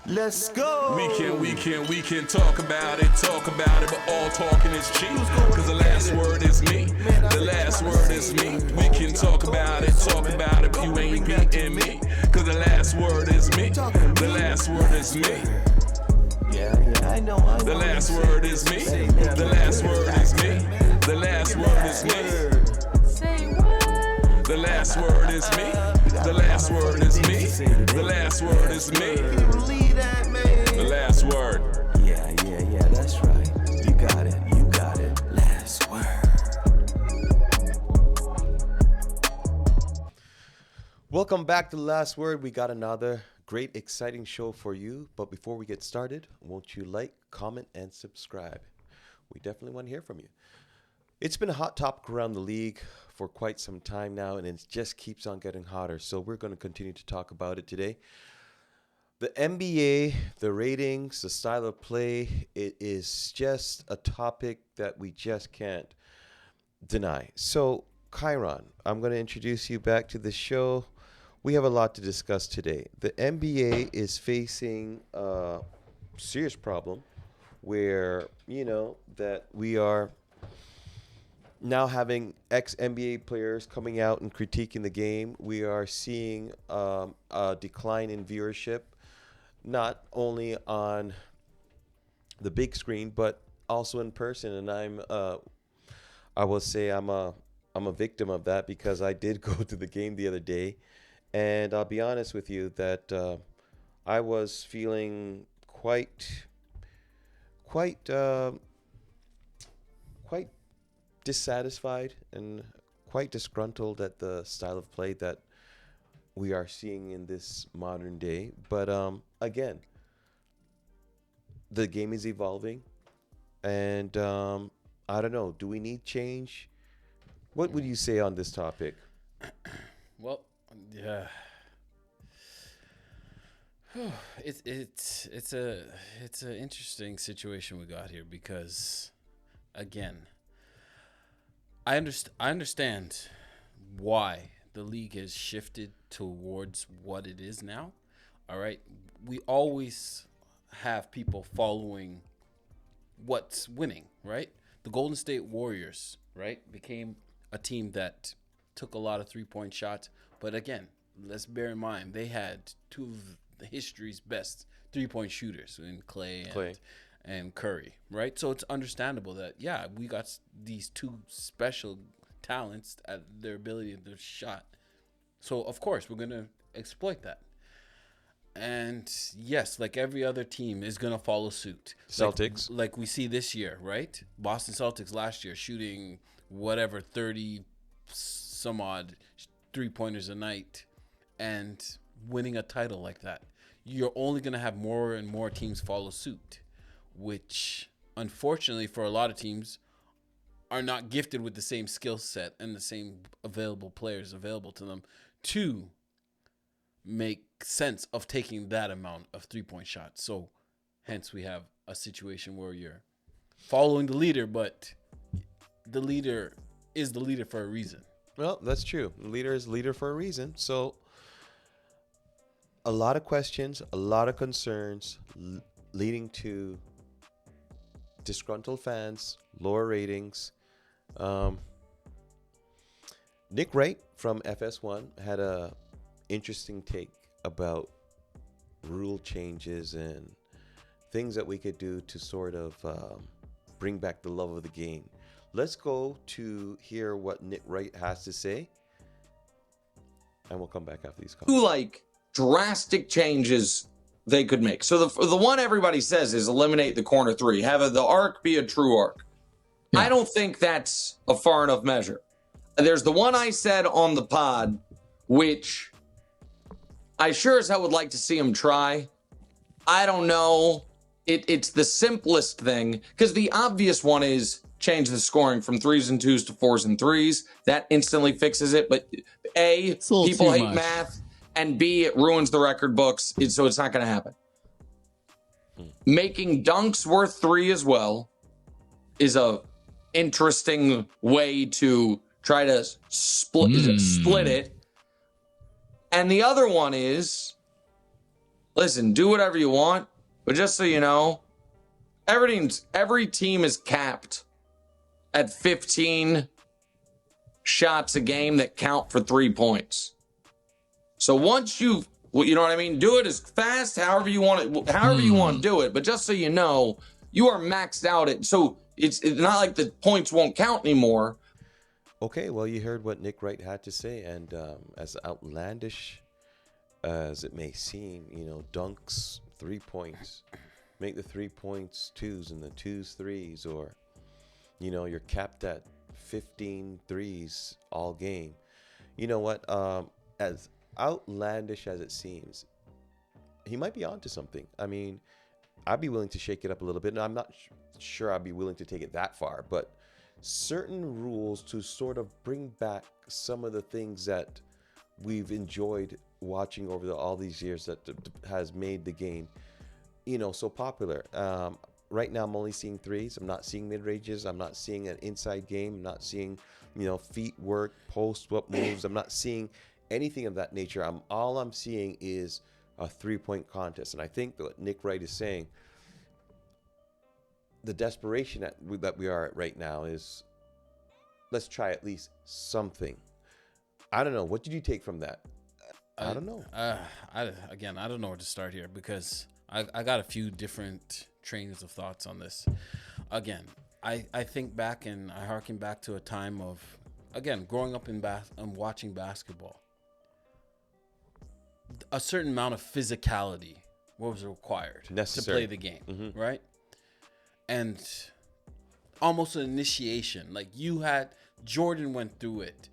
Let's go. We can talk about it, but all talking is cheap. Cause the last word is me. The last word is me. We can talk about it, but you ain't beating me. Cause the last word is me. The last word is me. Yeah, I know. The last word is me. The last word is me. The last word is me. Say what? The last word is me. The last word is me. The last word is me. Believe that, man. The last word. Yeah, that's right. You got it. Last word. Welcome back to The Last Word. We got another great, exciting show for you. But before we get started, won't you like, comment, and subscribe? We definitely want to hear from you. It's been a hot topic around the league for quite some time now, and it just keeps on getting hotter. So we're going to continue to talk about it today. The NBA, the ratings, the style of play, it is just a topic that we just can't deny. So, Kyron, I'm going to introduce you back to the show. We have a lot to discuss today. The NBA is facing a serious problem where, that we are now having ex-NBA players coming out and critiquing the game. We are seeing a decline in viewership, not only on the big screen, but also in person. And I will say I'm a victim of that because I did go to the game the other day. And I'll be honest with you that I was feeling quite dissatisfied and quite disgruntled at the style of play that we are seeing in this modern day. But again, the game is evolving, and I don't know. Do we need change? What would you say on this topic? Well, yeah, it's an interesting situation we got here because, again, I understand why the league has shifted towards what it is now. All right, we always have people following what's winning, right? The Golden State Warriors, right, became a team that took a lot of three-point shots. But again, let's bear in mind, they had two of the history's best three-point shooters in Clay and Curry, right? So it's understandable that, yeah, we got these two special talents at their ability to shot. So, of course, we're going to exploit that. And, yes, like every other team is going to follow suit. Celtics. Like we see this year, right? Boston Celtics last year shooting whatever, 30 some odd three-pointers a night and winning a title like that. You're only going to have more and more teams follow suit, which unfortunately for a lot of teams are not gifted with the same skill set and the same available players available to them to make sense of taking that amount of three-point shots. So hence we have a situation where you're following the leader, but the leader is the leader for a reason. Well, that's true. The leader is leader for a reason. So a lot of questions, a lot of concerns leading to disgruntled fans, lower ratings. Nick Wright from FS1 had a interesting take about rule changes and things that we could do to sort of bring back the love of the game. Let's go to hear what Nick Wright has to say, and we'll come back after these comments. Like drastic changes they could make. So the one everybody says is eliminate the corner three, have the arc be a true arc. Yeah. I don't think that's a far enough measure. There's the one I said on the pod, which I sure as hell would like to see him try. I don't know. It's the simplest thing, because the obvious one is change the scoring from 3s and 2s to 4s and 3s. That instantly fixes it. But A, people hate math, and B, it ruins the record books, so it's not going to happen. Making dunks worth 3 as well is a interesting way to try to split it. And the other one is listen, do whatever you want, but just so you know, every team is capped at 15 shots a game that count for 3 points. So once you know what I mean, do it as fast, however you want to do it. But just so you know, you are maxed out at, so it's not like the points won't count anymore. Okay, well, you heard what Nick Wright had to say, and as outlandish as it may seem, dunks, 3 points, make the 3 points 2s and the 2s 3s, or, you're capped at 15 threes all game. You know what? As outlandish as it seems, he might be onto something. I mean, I'd be willing to shake it up a little bit, and I'm not sure I'd be willing to take it that far, but certain rules to sort of bring back some of the things that we've enjoyed watching over all these years that has made the game, so popular. Right now, I'm only seeing threes. I'm not seeing mid-ranges. I'm not seeing an inside game. I'm not seeing, feet work, post-up moves. I'm not seeing anything of that nature. All I'm seeing is a 3-point contest. And I think that Nick Wright is saying, the desperation that we are at right now is, let's try at least something. I don't know. What did you take from that? I don't know. I don't know where to start here, because I got a few different trains of thoughts on this. Again, I think back and I harken back to a time of, again, growing up and watching basketball. A certain amount of physicality was required to play the game, right? And almost an initiation. Like, you had, Jordan went through it.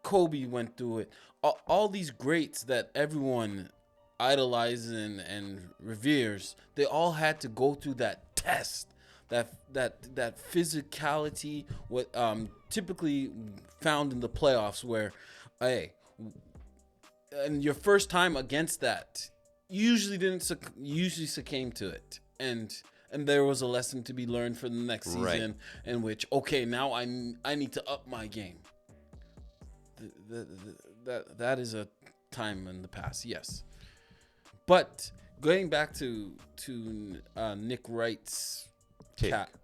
Kobe went through it. All these greats that everyone idolizes and reveres, they all had to go through that test, that physicality, what typically found in the playoffs, where, hey, and your first time against that, usually succumb to it, and there was a lesson to be learned for the next season, right, in which, okay, now I need to up my game. That is a time in the past, yes. But going back to Nick Wright's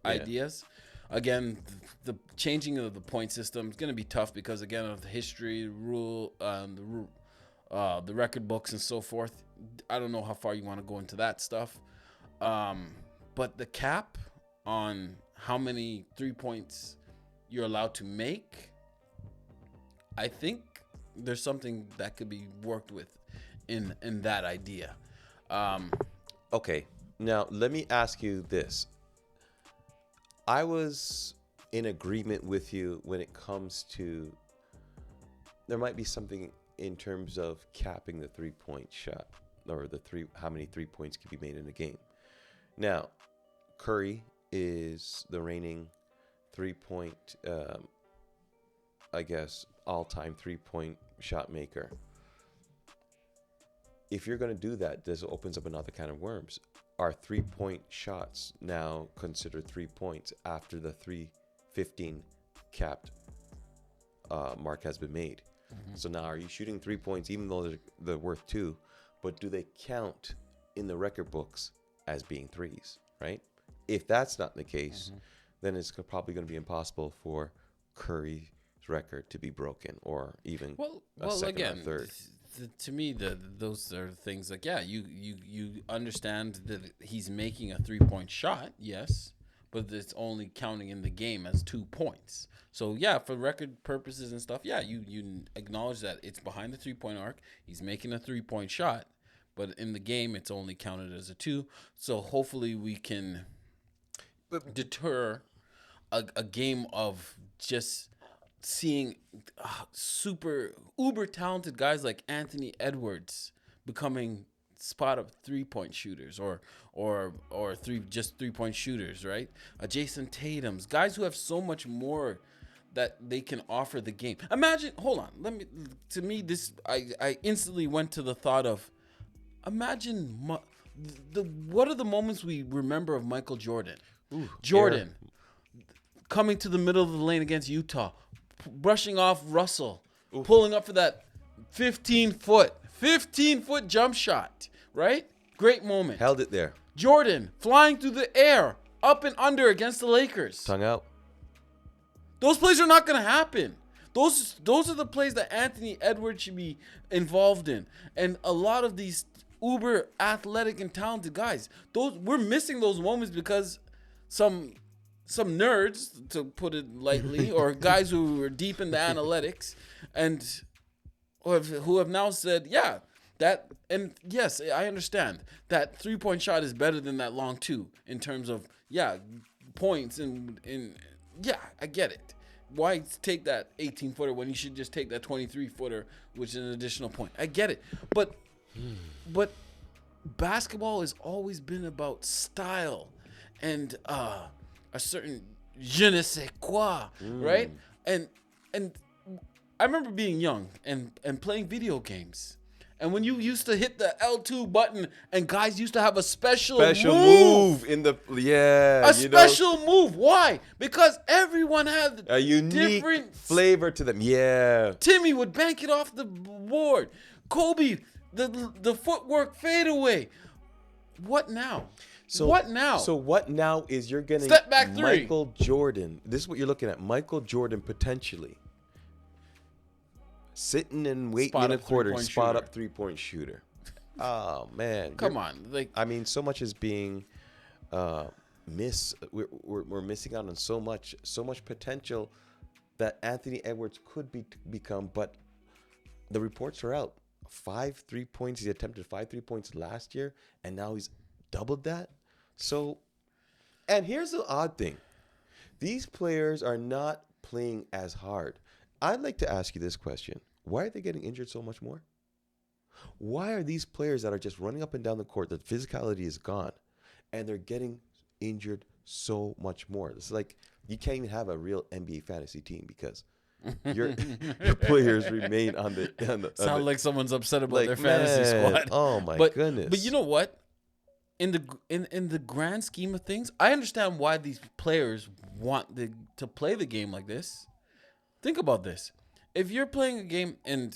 ideas, again, the changing of the point system is going to be tough because, again, of the history, rule, the record books and so forth. I don't know how far you want to go into that stuff. But the cap on how many 3 points you're allowed to make, I think there's something that could be worked with in that idea. Okay, now let me ask you this. I was in agreement with you when it comes to, there might be something in terms of capping the 3-point shot, or how many 3 points can be made in a game. Now, Curry is the reigning 3-point, all-time 3-point shot maker. If you're going to do that, this opens up another kind of worms. Are 3-point shots now considered 3 points after the 3-15 capped mark has been made? Mm-hmm. So now, are you shooting 3 points even though they're worth 2, but do they count in the record books as being threes, right? If that's not the case, then it's probably going to be impossible for Curry's record to be broken, or even a second or third. To me, those are things like, yeah, you understand that he's making a 3-point shot, yes, but it's only counting in the game as 2 points. So yeah, for record purposes and stuff, yeah, you acknowledge that it's behind the 3-point arc. He's making a 3-point shot, but in the game, it's only counted as a 2. So hopefully we can deter a game of just seeing super uber talented guys like Anthony Edwards becoming spot up 3-point shooters, or 3-point shooters, right? Jason Tatum's, guys who have so much more that they can offer the game. Imagine, hold on, I instantly went to the thought of, imagine what are the moments we remember of Michael Jordan? Jordan coming to the middle of the lane against Utah, brushing off Russell, pulling up for that 15-foot 15-foot jump shot, right? Great moment. Held it there. Jordan flying through the air, up and under against the Lakers. Tongue out. Those plays are not going to happen. Those are the plays that Anthony Edwards should be involved in. And a lot of these uber athletic and talented guys, we're missing those moments because some nerds, to put it lightly, or guys who are deep in the analytics and who have now said, yeah, that, and yes, I understand that 3-point shot is better than that long two in terms of, yeah, points and yeah, I get it. Why take that 18-footer when you should just take that 23-footer, which is an additional point? I get it. But basketball has always been about style and a certain je ne sais quoi, right? And I remember being young and playing video games. And when you used to hit the L2 button and guys used to have a special move in the, yeah. A special move. Why? Because everyone had a unique different flavor to them. Yeah. Timmy would bank it off the board. Kobe, the footwork fadeaway. What now? What now? So what now is you're getting Step back three. Michael Jordan. This is what you're looking at. Michael Jordan potentially sitting and waiting in a quarter, spot up 3-point shooter. Oh man, come on! Like, I mean, so much is being We're missing out on so much potential that Anthony Edwards could become. But the reports are out. 5 3-points. He attempted 5 3-points last year, and now he's doubled that. So, and here's the odd thing: these players are not playing as hard. I'd like to ask you this question. Why are they getting injured so much more? Why are these players that are just running up and down the court, the physicality is gone, and they're getting injured so much more? It's like you can't even have a real NBA fantasy team because your players remain on the sound like someone's upset about their fantasy squad. Oh my goodness. But you know what? In the grand scheme of things, I understand why these players want to play the game like this. Think about this. If you're playing a game and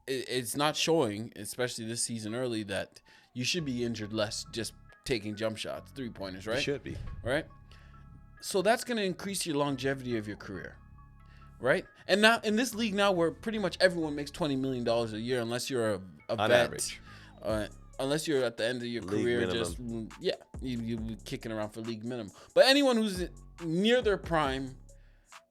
it's not showing, especially this season early, that you should be injured less just taking jump shots, 3-pointers, right? You should be. Right? So that's going to increase your longevity of your career, right? And now in this league now where pretty much everyone makes $20 million a year unless you're a on vet. Average. Unless you're at the end of your League career, minimum. you kicking around for league minimum. But anyone who's near their prime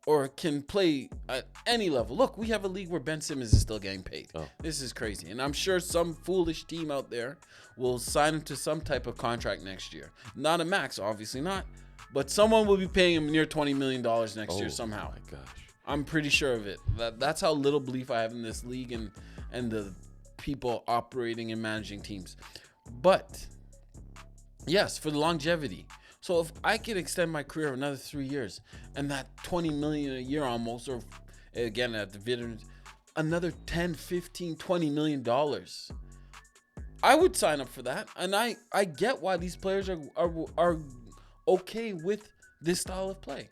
or can play at any level. Look, we have a league where Ben Simmons is still getting paid. Oh. This is crazy. And I'm sure some foolish team out there will sign him to some type of contract next year. Not a max, obviously not. But someone will be paying him near $20 million next year somehow. Oh my gosh. I'm pretty sure of it. That's how little belief I have in this league and the people operating and managing teams. But yes, for the longevity. So if I could extend my career another 3 years and that $20 million a year almost, or again at the veterans, another 10, 15, $20 million, I would sign up for that. And I get why these players are okay with this style of play.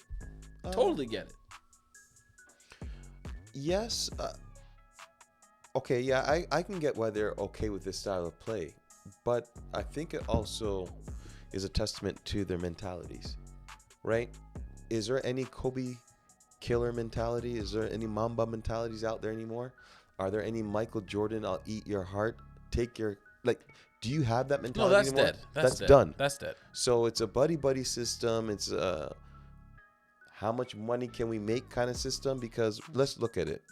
Totally get it. Yes. Okay, yeah, I can get why they're okay with this style of play. But I think it also is a testament to their mentalities, right? Is there any Kobe killer mentality? Is there any Mamba mentalities out there anymore? Are there any Michael Jordan, I'll eat your heart, take your, like, do you have that mentality No, that's anymore? dead. That's dead. Done. That's dead. So it's a buddy system. It's how much money can we make kind of system? Because let's look at it.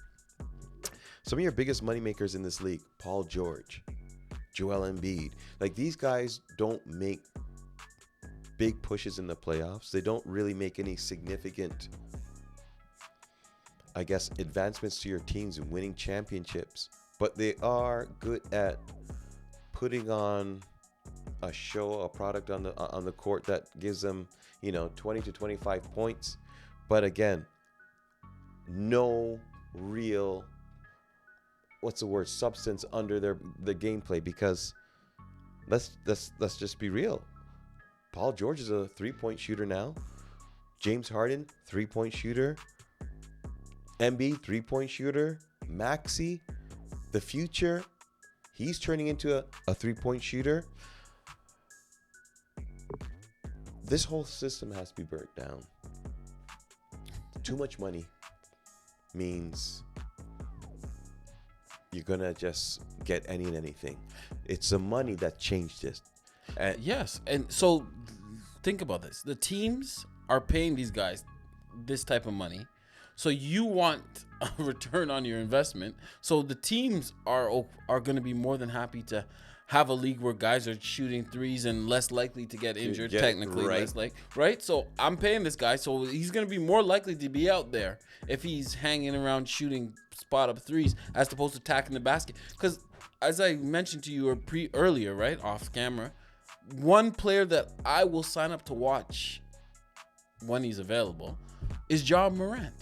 Some of your biggest money makers in this league, Paul George, Joel Embiid, like these guys don't make big pushes in the playoffs. They don't really make any significant, I guess, advancements to your teams and winning championships. But they are good at putting on a show, a product on the court that gives them, 20 to 25 points. But again, no real, substance under the gameplay, because let's just be real. Paul George is a 3-point shooter now. James Harden, 3-point shooter. Embiid, 3-point shooter. Maxey, the future, he's turning into a 3-point shooter, this whole system has to be burnt down. Too much money means you're gonna just get any and anything. It's the money that changed this. And Yes, and so think about this: the teams are paying these guys this type of money, so you want a return on your investment. So the teams are going to be more than happy to have a league where guys are shooting threes and less likely to get injured. Yeah, technically, right. less like right. So I'm paying this guy, so he's going to be more likely to be out there if he's hanging around shooting spot up threes as opposed to attacking the basket. Because as I mentioned to you earlier, right off camera, one player that I will sign up to watch when he's available is Ja Morant.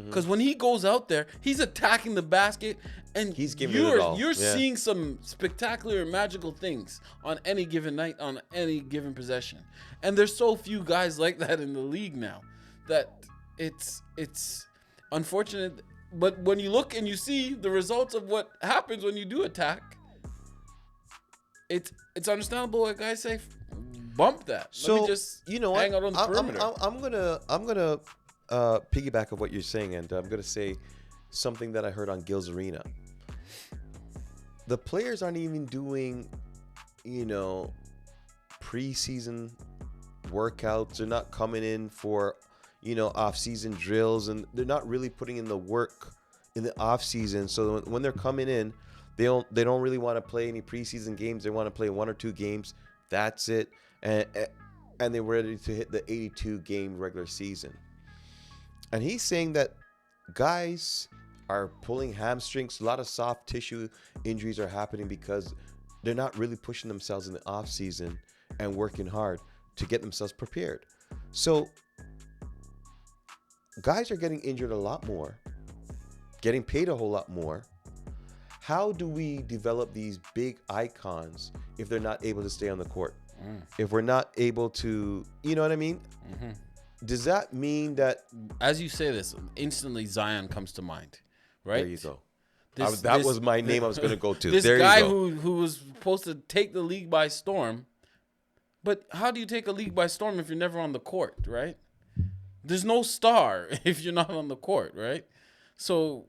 Because when he goes out there, he's attacking the basket, and He's giving it all. You're Yeah. seeing some spectacular, magical things on any given night, on any given possession. And there's so few guys like that in the league now that it's unfortunate. But when you look and you see the results of what happens when you do attack, it's understandable what guys say. Bump that. So, Let me just you know what? hang out on the perimeter. I'm gonna piggyback of what you're saying, and I'm gonna say something that I heard on Gil's Arena. The players aren't even doing, preseason workouts. They're not coming in for, off-season drills, and they're not really putting in the work in the off-season. So when they're coming in, they don't really want to play any preseason games. They want to play 1 or 2 games. That's it, and they're ready to hit the 82 game regular season. And he's saying that guys are pulling hamstrings. A lot of soft tissue injuries are happening because they're not really pushing themselves in the off season and working hard to get themselves prepared. So guys are getting injured a lot more, getting paid a whole lot more. How do we develop these big icons if they're not able to stay on the court? If we're not able to, you know what I mean? Does that mean that? As you say this, instantly Zion comes to mind, right? There you go. This- That this- was my name I was going to go to. This There guy you go. who was supposed to take the league by storm, but how do you take a league by storm if you're never on the court, right? There's no star if you're not on the court, right? So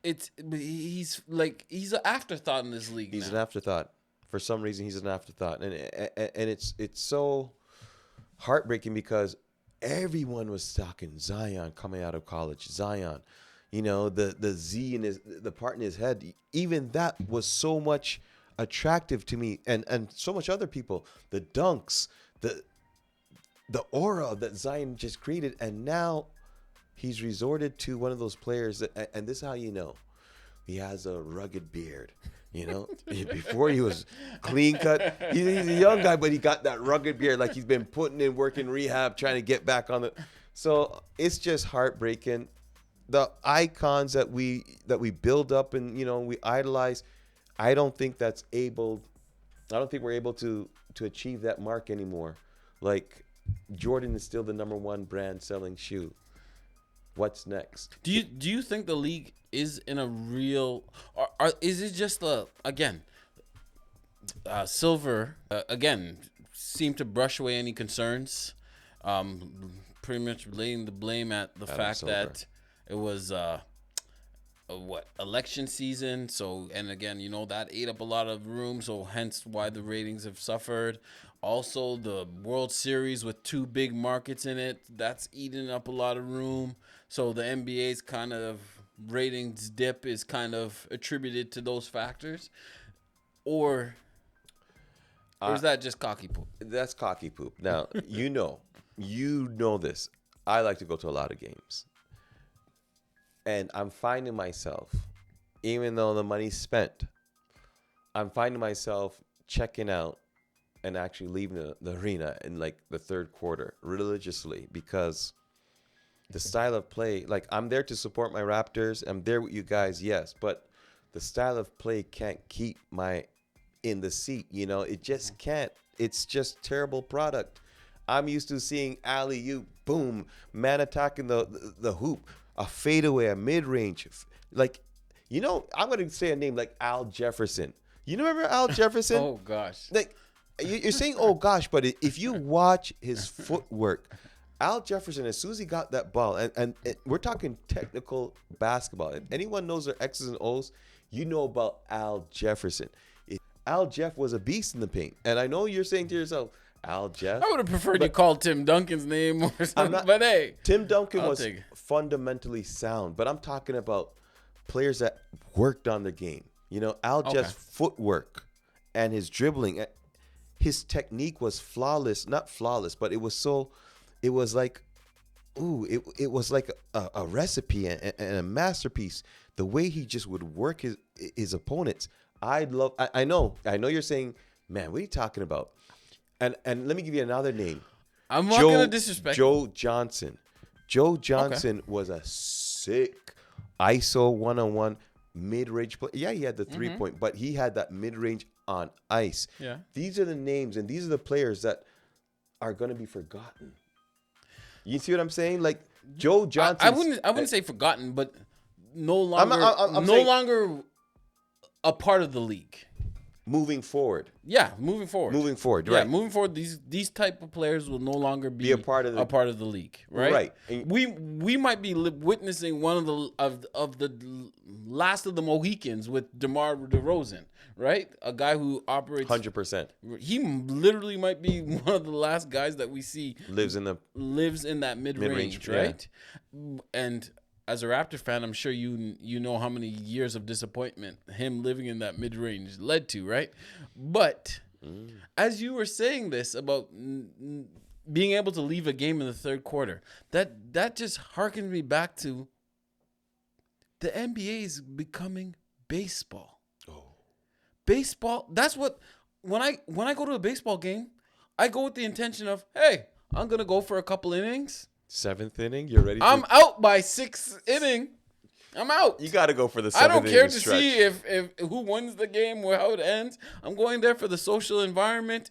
he's an afterthought in this league. He's now. an afterthought. For some reason, he's an afterthought, and it's so heartbreaking because everyone was talking Zion coming out of college. Zion, the Z in the part in his head. Even that was so much attractive to me, and so much other people. The dunks, the aura that Zion just created, and now he's resorted to one of those players that, and this is how you know he has a rugged beard. Before he was clean cut. He's a young guy, but he got that rugged beard, like he's been putting in work in rehab, trying to get back on the. So it's just heartbreaking. The icons that we build up and we idolize, I don't think we're able to achieve that mark anymore. Like Jordan is still the #1 brand selling shoe. What's next? Do you think the league is in a real, is it just Silver again seemed to brush away any concerns, pretty much laying the blame at the fact Silver. that it was election season, so, and again, that ate up a lot of room, so hence why the ratings have suffered. Also, the World Series with 2 big markets in it, that's eating up a lot of room. So the NBA's kind of ratings dip is kind of attributed to those factors, or is that just cocky poop? That's cocky poop. Now, you know this. I like to go to a lot of games. And I'm finding myself, even though the money's spent, I'm finding myself checking out and actually leaving the arena in like the third quarter religiously because the style of play, like I'm there to support my Raptors. I'm there with you guys, yes, but the style of play can't keep my in the seat. It just can't. It's just terrible product. I'm used to seeing alley-oop, boom, man attacking the hoop, a fadeaway, a mid-range. Like, I'm going to say a name like Al Jefferson. You remember Al Jefferson? Oh gosh. Like you're saying, oh gosh, but if you watch his footwork, Al Jefferson, as soon as he got that ball, and we're talking technical basketball. If anyone knows their X's and O's, you know about Al Jefferson. Al Jeff was a beast in the paint, and I know you're saying to yourself, Al Jeff. I would have preferred you call Tim Duncan's name or something, but hey. Tim Duncan I'll was take it. fundamentally sound, but I'm talking about players that worked on the game. You know, Al Jeff's footwork and his dribbling, his technique was flawless. Not flawless, but it was like, it was like a recipe and a masterpiece. The way he just would work his opponents. I know you're saying, man, what are you talking about? And let me give you another name. I'm not going to disrespect Joe Johnson. Joe Johnson was a sick ISO one-on-one mid-range player. Yeah, he had the three-point, but he had that mid-range on ice. Yeah. These are the names and these are the players that are going to be forgotten. You see what I'm saying? Like Joe Johnson. I wouldn't say forgotten, but no longer I'm saying, longer a part of the league. Moving forward. Yeah, moving forward. Right. Yeah, moving forward, these type of players will no longer be a part of the league, right? Right. And we might be witnessing one of the last of the Mohicans with DeMar DeRozan, right? A guy who operates 100%. He literally might be one of the last guys that we see lives in that mid-range, right? Yeah. And as a Raptor fan, I'm sure you know how many years of disappointment him living in that mid-range led to, right? But as you were saying this about being able to leave a game in the third quarter, that just harkened me back to the NBA is becoming baseball. Oh. Baseball, that's what when I go to a baseball game, I go with the intention of, hey, I'm going to go for a couple innings. 7th inning, you're ready. I'm out by 6th inning. I'm out. You got to go for the 7th I don't care to stretch. see if who wins the game or how it ends. I'm going there for the social environment.